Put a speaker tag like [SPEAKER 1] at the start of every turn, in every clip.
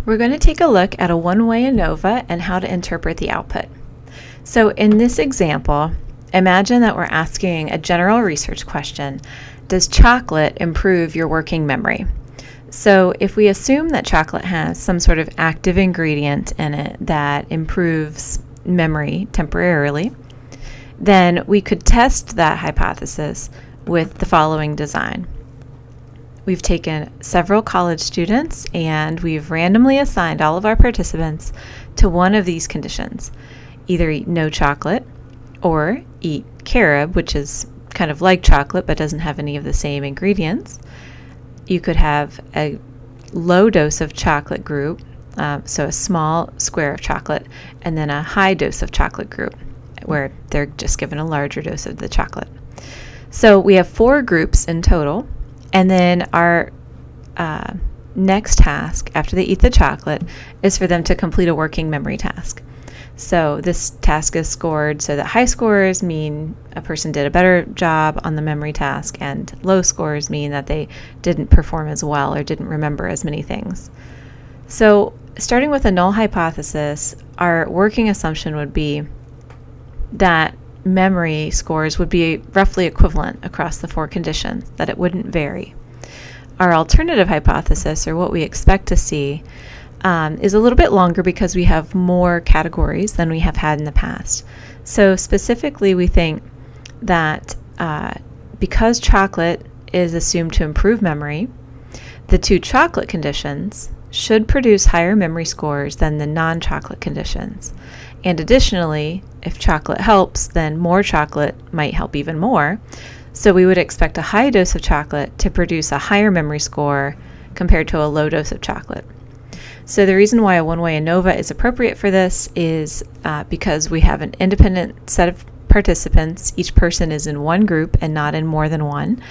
[SPEAKER 1] We're going to take a look at a one-way ANOVA and how to interpret the output. So in this example, imagine that we're asking a general research question: does chocolate improve your working memory? So if we assume that chocolate has some sort of active ingredient in it that improves memory temporarily, then we could test that hypothesis with the following design. We've taken several college students and we've randomly assigned all of our participants to one of these conditions: either eat no chocolate or eat carob, which is kind of like chocolate but doesn't have any of the same ingredients. You could have a low dose of chocolate group, so a small square of chocolate, and then a high dose of chocolate group, where they're just given a larger dose of the chocolate. So we have 4 groups in total, and then our next task after they eat the chocolate is for them to complete a working memory task. So this task is scored so that high scores mean a person did a better job on the memory task, and low scores mean that they didn't perform as well or didn't remember as many things. So starting with a null hypothesis, our working assumption would be that memory scores would be roughly equivalent across the 4 conditions, that it wouldn't vary. Our alternative hypothesis, or what we expect to see, is a little bit longer because we have more categories than we have had in the past. So specifically, we think that because chocolate is assumed to improve memory, the 2 chocolate conditions should produce higher memory scores than the non-chocolate conditions. And additionally, if chocolate helps, then more chocolate might help even more. So we would expect a high dose of chocolate to produce a higher memory score compared to a low dose of chocolate. So the reason why a one-way ANOVA is appropriate for this is because we have an independent set of participants. Each person is in one group and not in more than one.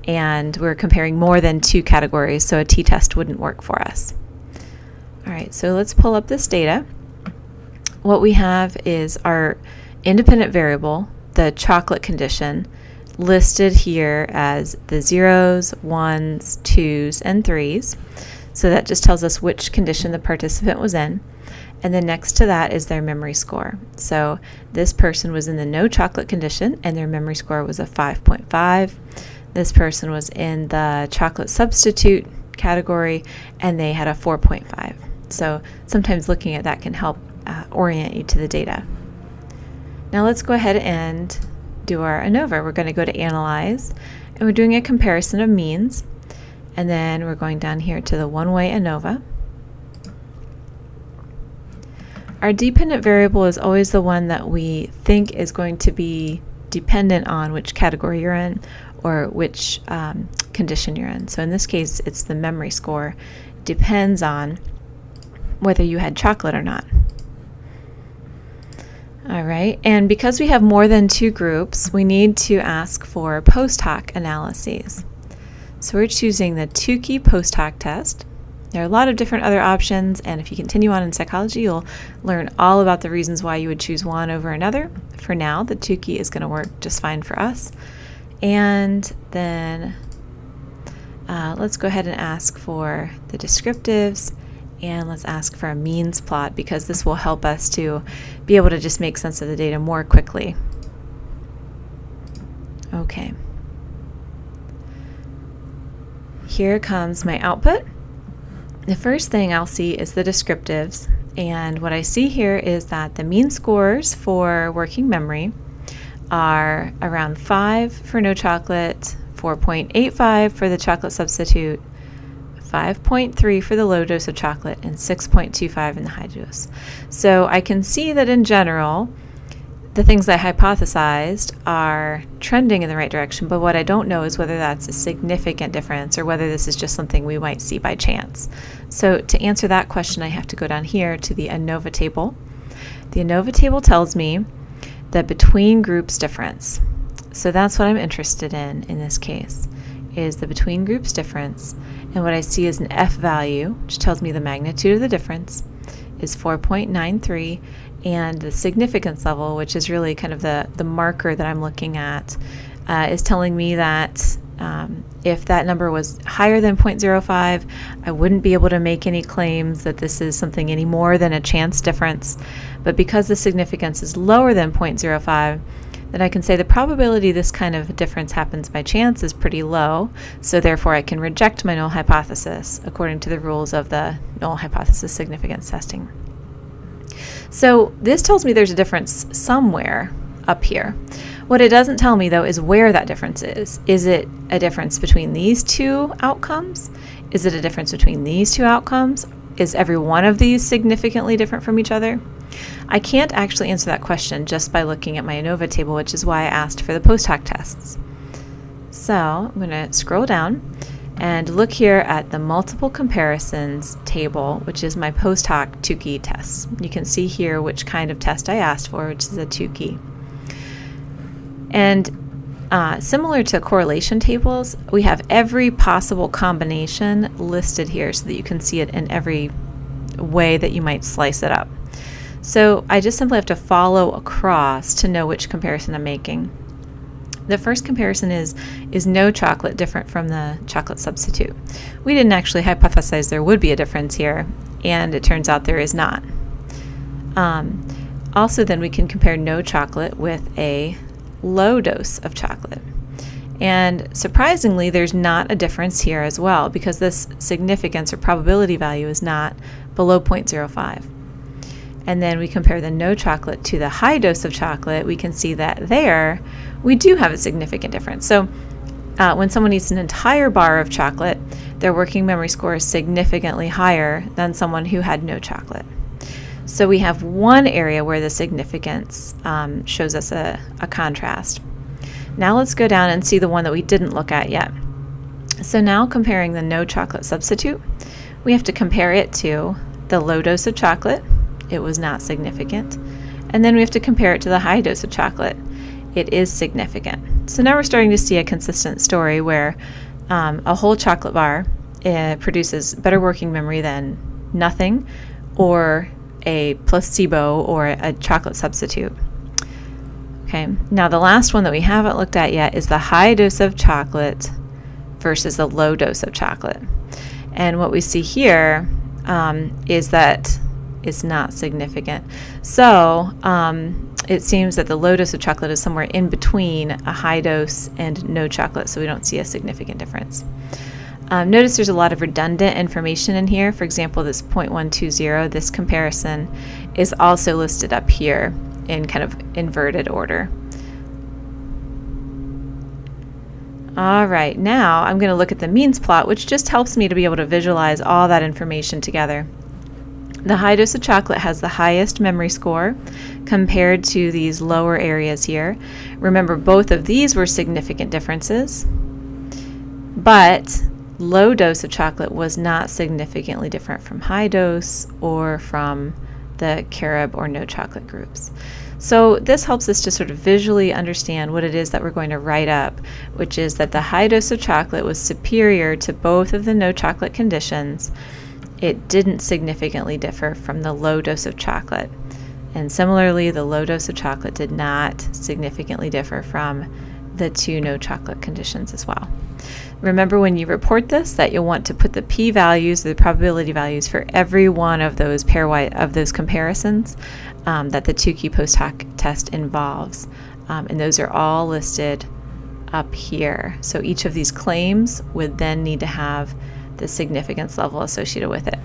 [SPEAKER 1] And we're comparing more than 2 categories, so a t-test wouldn't work for us. All right, so let's pull up this data. What we have is our independent variable, the chocolate condition, listed here as the 0s, 1s, 2s, and 3s. So that just tells us which condition the participant was in. And then next to that is their memory score. So this person was in the no chocolate condition and their memory score was a 5.5. This person was in the chocolate substitute category and they had a 4.5. So sometimes looking at that can help orient you to the data. Now let's go ahead and do our ANOVA. We're going to go to Analyze, and we're doing a comparison of means. And then we're going down here to the one-way ANOVA. Our dependent variable is always the one that we think is going to be dependent on which category you're in or which condition you're in. So in this case, it's the memory score. It depends on whether you had chocolate or not. All right, and because we have more than 2 groups, we need to ask for post hoc analyses. So we're choosing the Tukey post hoc test. There are a lot of different other options, and if you continue on in psychology, you'll learn all about the reasons why you would choose one over another. For now, the Tukey is going to work just fine for us. And then let's go ahead and ask for the descriptives, and let's ask for a means plot, because this will help us to be able to just make sense of the data more quickly. Okay. Here comes my output. The first thing I'll see is the descriptives, and what I see here is that the mean scores for working memory are around 5 for no chocolate, 4.85 for the chocolate substitute, 5.3 for the low dose of chocolate, and 6.25 in the high dose. So I can see that in general, the things I hypothesized are trending in the right direction, but what I don't know is whether that's a significant difference or whether this is just something we might see by chance. So to answer that question, I have to go down here to the ANOVA table. The ANOVA table tells me the between groups difference. So that's what I'm interested in this case, is the between groups difference. And what I see is an F value, which tells me the magnitude of the difference, is 4.93, and the significance level, which is really kind of the marker that I'm looking at, is telling me that If that number was higher than 0.05, I wouldn't be able to make any claims that this is something any more than a chance difference. But because the significance is lower than 0.05, then I can say the probability this kind of difference happens by chance is pretty low, so therefore I can reject my null hypothesis according to the rules of the null hypothesis significance testing. So this tells me there's a difference somewhere up here. What it doesn't tell me, though, is where that difference is. Is it a difference between these two outcomes? Is it a difference between these two outcomes? Is every one of these significantly different from each other? I can't actually answer that question just by looking at my ANOVA table, which is why I asked for the post hoc tests. So I'm going to scroll down and look here at the multiple comparisons table, which is my post hoc Tukey test. You can see here which kind of test I asked for, which is a Tukey. And similar to correlation tables, we have every possible combination listed here so that you can see it in every way that you might slice it up. So I just simply have to follow across to know which comparison I'm making. The first comparison is no chocolate different from the chocolate substitute? We didn't actually hypothesize there would be a difference here, and it turns out there is not. Also, then we can compare no chocolate with a low dose of chocolate. And surprisingly, there's not a difference here as well, because this significance or probability value is not below 0.05. And then we compare the no chocolate to the high dose of chocolate, we can see that there we do have a significant difference. So when someone eats an entire bar of chocolate, their working memory score is significantly higher than someone who had no chocolate. So we have one area where the significance shows us a contrast. Now let's go down and see the one that we didn't look at yet. So now comparing the no chocolate substitute, we have to compare it to the low dose of chocolate. It was not significant. And then we have to compare it to the high dose of chocolate. It is significant. So now we're starting to see a consistent story where a whole chocolate bar produces better working memory than nothing, or a placebo, or a chocolate substitute. Okay, now the last one that we haven't looked at yet is the high dose of chocolate versus the low dose of chocolate. And what we see here is that it's not significant. So it seems that the low dose of chocolate is somewhere in between a high dose and no chocolate, so we don't see a significant difference. Notice there's a lot of redundant information in here. For example, this 0.120, this comparison is also listed up here in kind of inverted order. All right, now I'm going to look at the means plot, which just helps me to be able to visualize all that information together. The high dose of chocolate has the highest memory score compared to these lower areas here. Remember, both of these were significant differences, but low dose of chocolate was not significantly different from high dose or from the carob or no chocolate groups. So this helps us to sort of visually understand what it is that we're going to write up, which is that the high dose of chocolate was superior to both of the no chocolate conditions. It didn't significantly differ from the low dose of chocolate. And similarly, the low dose of chocolate did not significantly differ from the two no chocolate conditions as well. Remember, when you report this, that you'll want to put the p-values, the probability values, for every one of those pairwise of those comparisons that the Tukey post hoc test involves. And those are all listed up here. So each of these claims would then need to have the significance level associated with it.